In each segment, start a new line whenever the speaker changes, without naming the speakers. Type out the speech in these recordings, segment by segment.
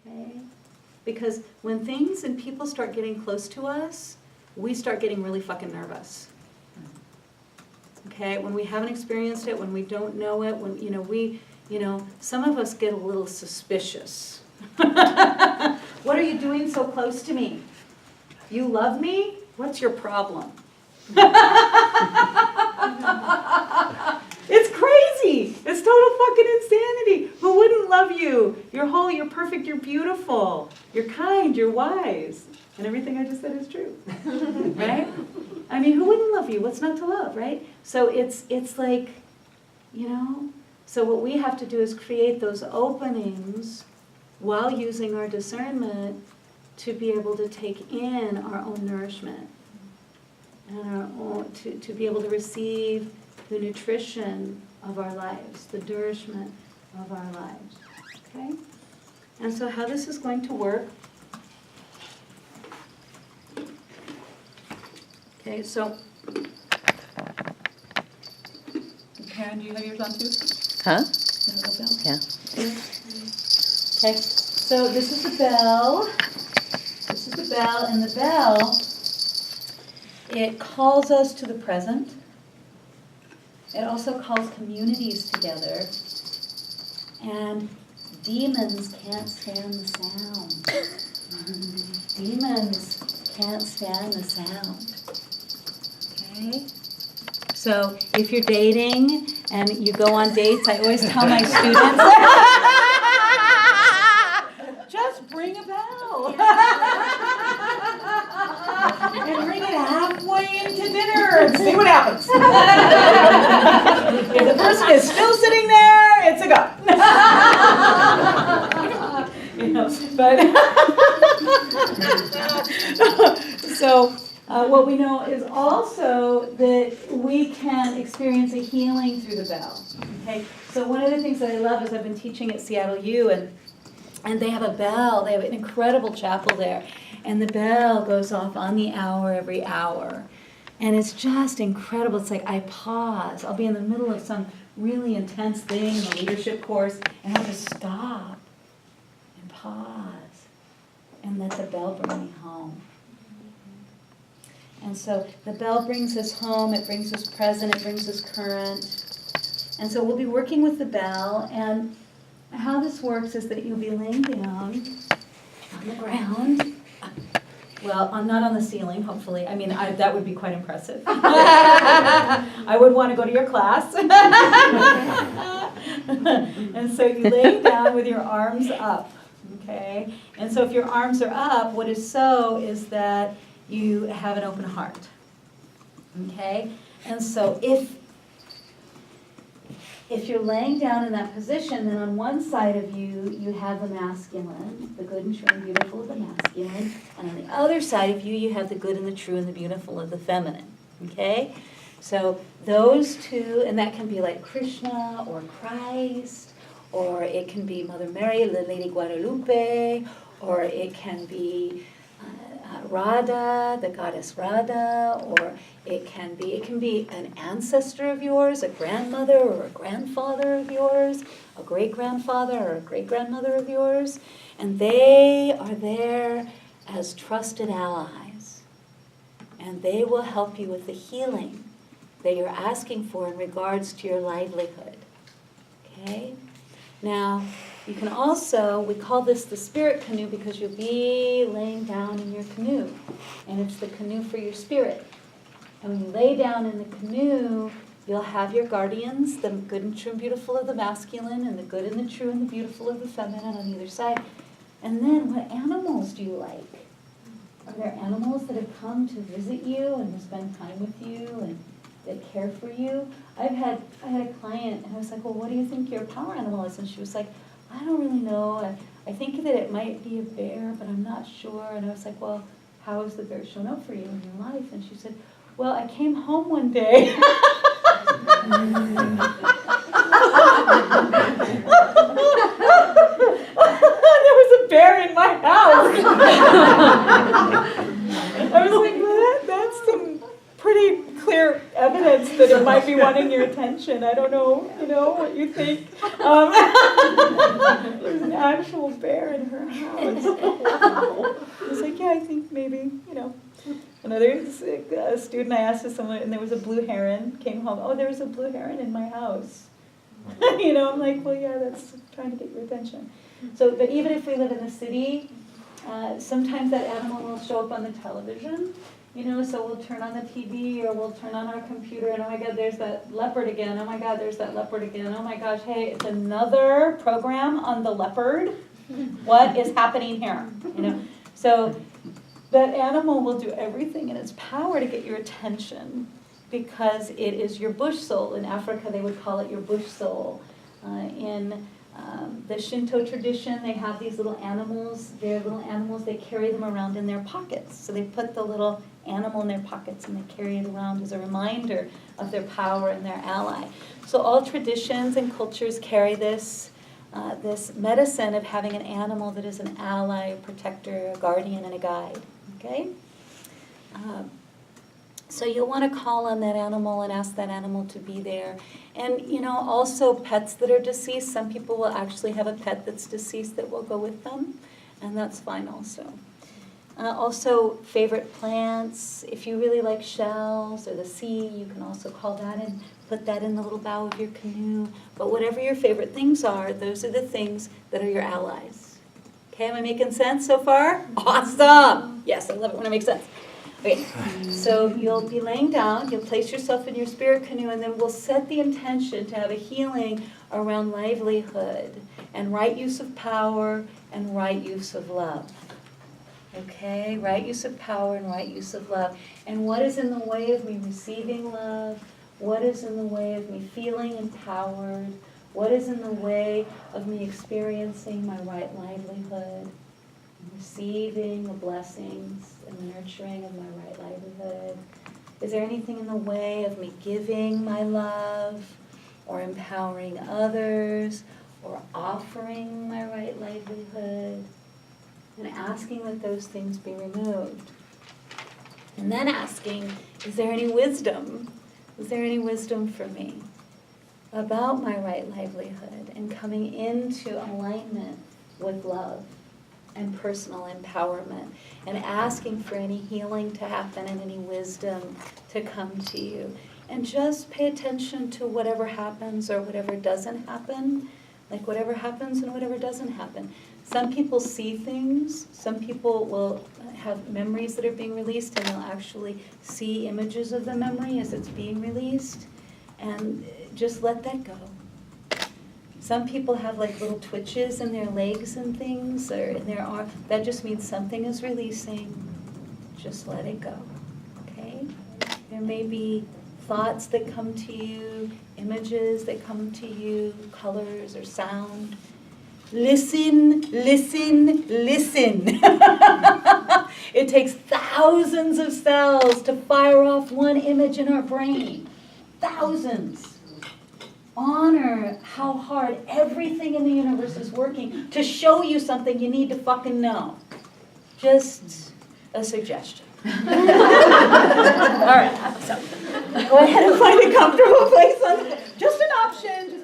Okay? Because when things and people start getting close to us, we start getting really fucking nervous. Okay? When we haven't experienced it, when we don't know it, when, some of us get a little suspicious. What are you doing so close to me? You love me? What's your problem? It's crazy. It's total fucking insanity. Who wouldn't love you? You're whole, you're perfect, you're beautiful. You're kind, you're wise. And everything I just said is true. Right? I mean, who wouldn't love you? What's not to love, right? So it's like, so what we have to do is create those openings while using our discernment to be able to take in our own nourishment and our own, to be able to receive the nutrition of our lives, the nourishment of our lives. Okay? And so how this is going to work. Okay, so Karen, do you have yours on too?
Huh?
Yeah. Okay, so this is the bell. This is the bell, and the bell, it calls us to the present. It also calls communities together. And demons can't stand the sound. Demons can't stand the sound. Okay? So if you're dating and you go on dates, I always tell my students, just bring a bell. And bring it halfway into dinner and see what happens. If the person is still sitting there, it's a go. So what we know is also that we can experience a healing through the bell. Okay, so one of the things that I love is I've been teaching at Seattle U, and they have a bell. They have an incredible chapel there, and the bell goes off on the hour every hour, and it's just incredible. It's like I pause. I'll be in the middle of some really intense thing, the leadership course, and I'll just stop and pause and let the bell bring me home. And so the bell brings us home, it brings us present, it brings us current. And so we'll be working with the bell, and how this works is that you'll be laying down on the ground. Well, not on the ceiling, hopefully. I mean, that would be quite impressive. I would want to go to your class. And so you lay down with your arms up, okay? And so if your arms are up, what is so is that you have an open heart, okay? And so if you're laying down in that position, then on one side of you, you have the masculine, the good and true and beautiful of the masculine, and on the other side of you, you have the good and the true and the beautiful of the feminine, okay? So those two, and that can be like Krishna or Christ, or it can be Mother Mary, the Lady Guadalupe, or it can be Radha, the goddess Radha, or it can be an ancestor of yours, a grandmother or a grandfather of yours, a great-grandfather or a great-grandmother of yours, and they are there as trusted allies, and they will help you with the healing that you're asking for in regards to your livelihood. Okay? Now, you can also, we call this the spirit canoe because you'll be laying down in your canoe. And it's the canoe for your spirit. And when you lay down in the canoe, you'll have your guardians, the good and true and beautiful of the masculine, and the good and the true and the beautiful of the feminine on either side. And then, what animals do you like? Are there animals that have come to visit you and to spend time with you and that care for you? I had a client, and I was like, well, what do you think your power animal is? And she was like, I don't really know. I think that it might be a bear, but I'm not sure. And I was like, well, how has the bear shown up for you in your life? And she said, well, I came home one day. There was a bear in my house. I was like, well, that's some pretty clear evidence that it might be wanting your attention. I don't know, what you think. There's an actual bear in her house. I was like, yeah, I think maybe, Another student, I asked someone, and there was a blue heron, came home, oh, there was a blue heron in my house. I'm like, well, yeah, that's trying to get your attention. So, but even if we live in the city, sometimes that animal will show up on the television, so we'll turn on the TV or we'll turn on our computer and, oh my God, there's that leopard again. Oh my God, there's that leopard again. Oh my gosh, hey, it's another program on the leopard. What is happening here? So that animal will do everything in its power to get your attention because it is your bush soul. In Africa, they would call it your bush soul. In the Shinto tradition, they have these little animals. They're little animals. They carry them around in their pockets. So they put the little animal in their pockets and they carry it around as a reminder of their power and their ally. So all traditions and cultures carry this medicine of having an animal that is an ally, a protector, a guardian, and a guide. Okay? So you'll want to call on that animal and ask that animal to be there. And, also pets that are deceased. Some people will actually have a pet that's deceased that will go with them, and that's fine also. Also, favorite plants. If you really like shells or the sea, you can also call that and put that in the little bow of your canoe. But whatever your favorite things are, those are the things that are your allies. Okay, am I making sense so far? Awesome! Yes, I love it when it makes sense. Okay, so you'll be laying down, you'll place yourself in your spirit canoe, and then we'll set the intention to have a healing around livelihood and right use of power and right use of love. Okay, right use of power and right use of love. And what is in the way of me receiving love? What is in the way of me feeling empowered? What is in the way of me experiencing my right livelihood? Receiving the blessings and nurturing of my right livelihood? Is there anything in the way of me giving my love or empowering others or offering my right livelihood? And asking that those things be removed. And then asking, is there any wisdom? Is there any wisdom for me about my right livelihood and coming into alignment with love and personal empowerment, and asking for any healing to happen and any wisdom to come to you. And just pay attention to whatever happens or whatever doesn't happen, like whatever happens and whatever doesn't happen. Some people see things, some people will have memories that are being released and they'll actually see images of the memory as it's being released, and just let that go. Some people have like little twitches in their legs and things, or in their arm. That just means something is releasing. Just let it go, okay? There may be thoughts that come to you, images that come to you, colors or sound. Listen, listen, listen. It takes thousands of cells to fire off one image in our brain. Thousands. Honor how hard everything in the universe is working to show you something you need to fucking know. Just a suggestion. All right, so go ahead and find a comfortable place. Just an option.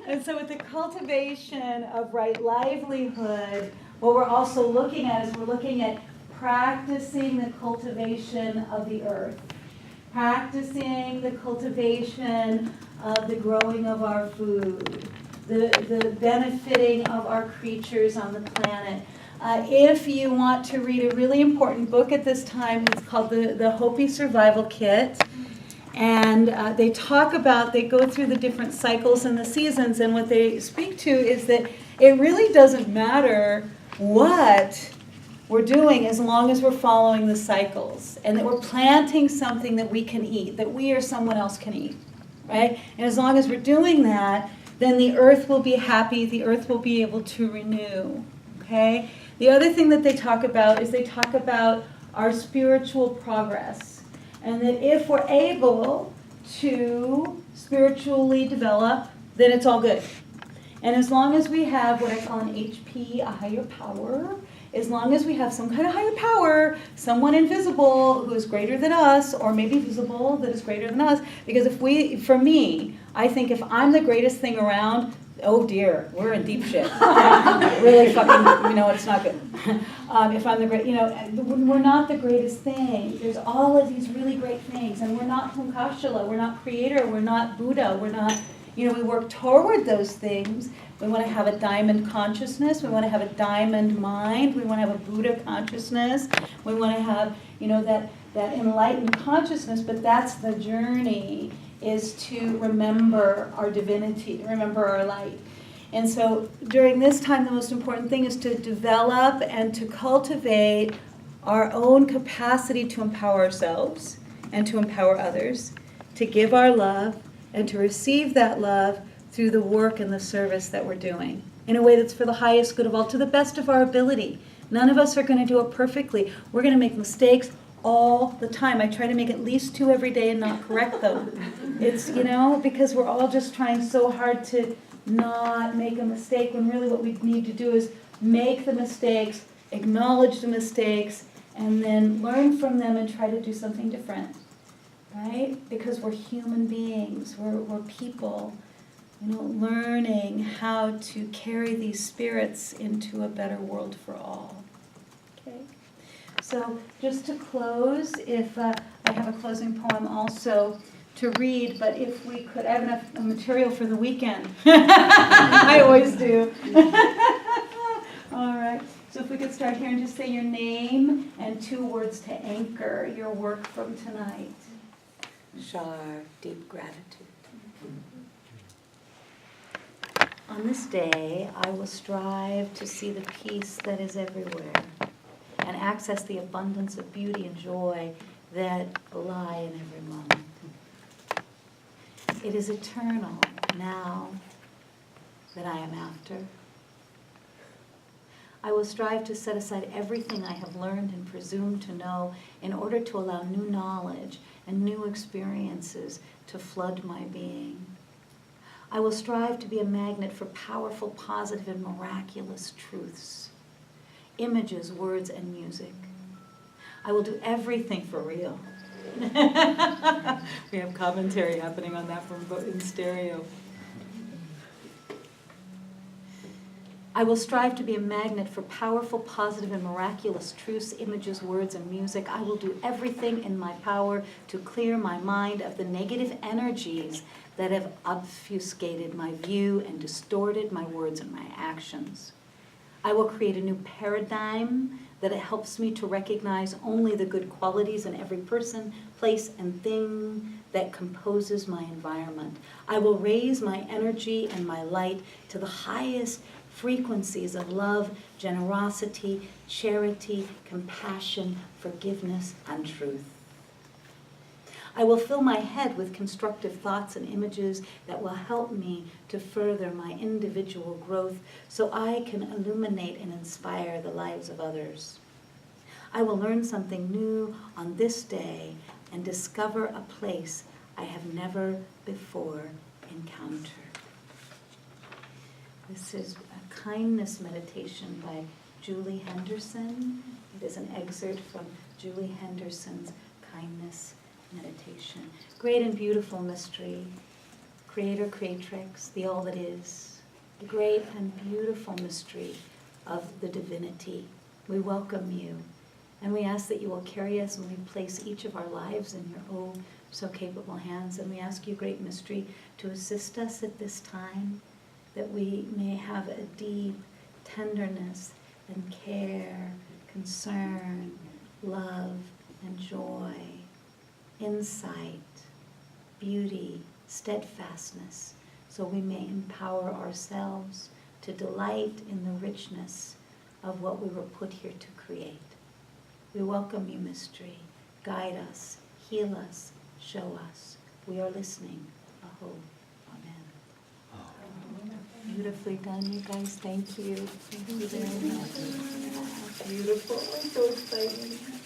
And so with the cultivation of right livelihood, what we're also looking at is we're looking at practicing the cultivation of the earth. Practicing the cultivation of the growing of our food, the benefiting of our creatures on the planet. If you want to read a really important book at this time, it's called the Hopi Survival Kit. And they go through the different cycles and the seasons, and what they speak to is that it really doesn't matter what we're doing as long as we're following the cycles, and that we're planting something that we can eat, that we or someone else can eat, right? And as long as we're doing that, then the earth will be happy, the earth will be able to renew, okay? The other thing that they talk about is they talk about our spiritual progress, and that if we're able to spiritually develop, then it's all good. And as long as we have what I call an HP, a higher power, as long as we have some kind of higher power, someone invisible who is greater than us, or maybe visible that is greater than us, because for me, I think if I'm the greatest thing around, oh dear, we're in deep shit. Really fucking, it's not good. If I'm the great, we're not the greatest thing. There's all of these really great things, and we're not Hunkashala, we're not creator, we're not Buddha, we're not, we work toward those things. We want to have a diamond consciousness, we want to have a diamond mind, we want to have a Buddha consciousness, we want to have, that enlightened consciousness, but that's the journey, is to remember our divinity, remember our light. And so during this time, the most important thing is to develop and to cultivate our own capacity to empower ourselves and to empower others, to give our love and to receive that love through the work and the service that we're doing in a way that's for the highest good of all, to the best of our ability. None of us are going to do it perfectly. We're going to make mistakes all the time. I try to make at least 2 every day and not correct them. It's, because we're all just trying so hard to not make a mistake, when really what we need to do is make the mistakes, acknowledge the mistakes, and then learn from them and try to do something different, right? Because we're human beings, we're people, learning how to carry these spirits into a better world for all. Okay? So just to close, if I have a closing poem also to read, but if we could, I have enough material for the weekend. I always do. All right. So if we could start here and just say your name and 2 words to anchor your work from tonight.
Char, deep gratitude.
On this day, I will strive to see the peace that is everywhere and access the abundance of beauty and joy that lie in every moment. It is eternal now that I am after. I will strive to set aside everything I have learned and presumed to know in order to allow new knowledge and new experiences to flood my being. I will strive to be a magnet for powerful, positive, and miraculous truths, images, words, and music. I will do everything for real. We have commentary happening on that from in stereo. I will strive to be a magnet for powerful, positive, and miraculous truths, images, words, and music. I will do everything in my power to clear my mind of the negative energies that have obfuscated my view and distorted my words and my actions. I will create a new paradigm that helps me to recognize only the good qualities in every person, place, and thing that composes my environment. I will raise my energy and my light to the highest frequencies of love, generosity, charity, compassion, forgiveness, and truth. I will fill my head with constructive thoughts and images that will help me to further my individual growth so I can illuminate and inspire the lives of others. I will learn something new on this day and discover a place I have never before encountered. This is a kindness meditation by Julie Henderson. It is an excerpt from Julie Henderson's kindness meditation. Great and beautiful mystery, creator, creatrix, the all that is, the great and beautiful mystery of the divinity. We welcome you, and we ask that you will carry us, and we place each of our lives in your oh so capable hands, and we ask you, great mystery, to assist us at this time, that we may have a deep tenderness and care, concern, love and joy, insight, beauty, steadfastness, so we may empower ourselves to delight in the richness of what we were put here to create. We welcome you, mystery. Guide us, heal us, show us. We are listening. Aho. Amen. Beautifully done, you guys. Thank you. Thank you very much. Beautiful. So exciting.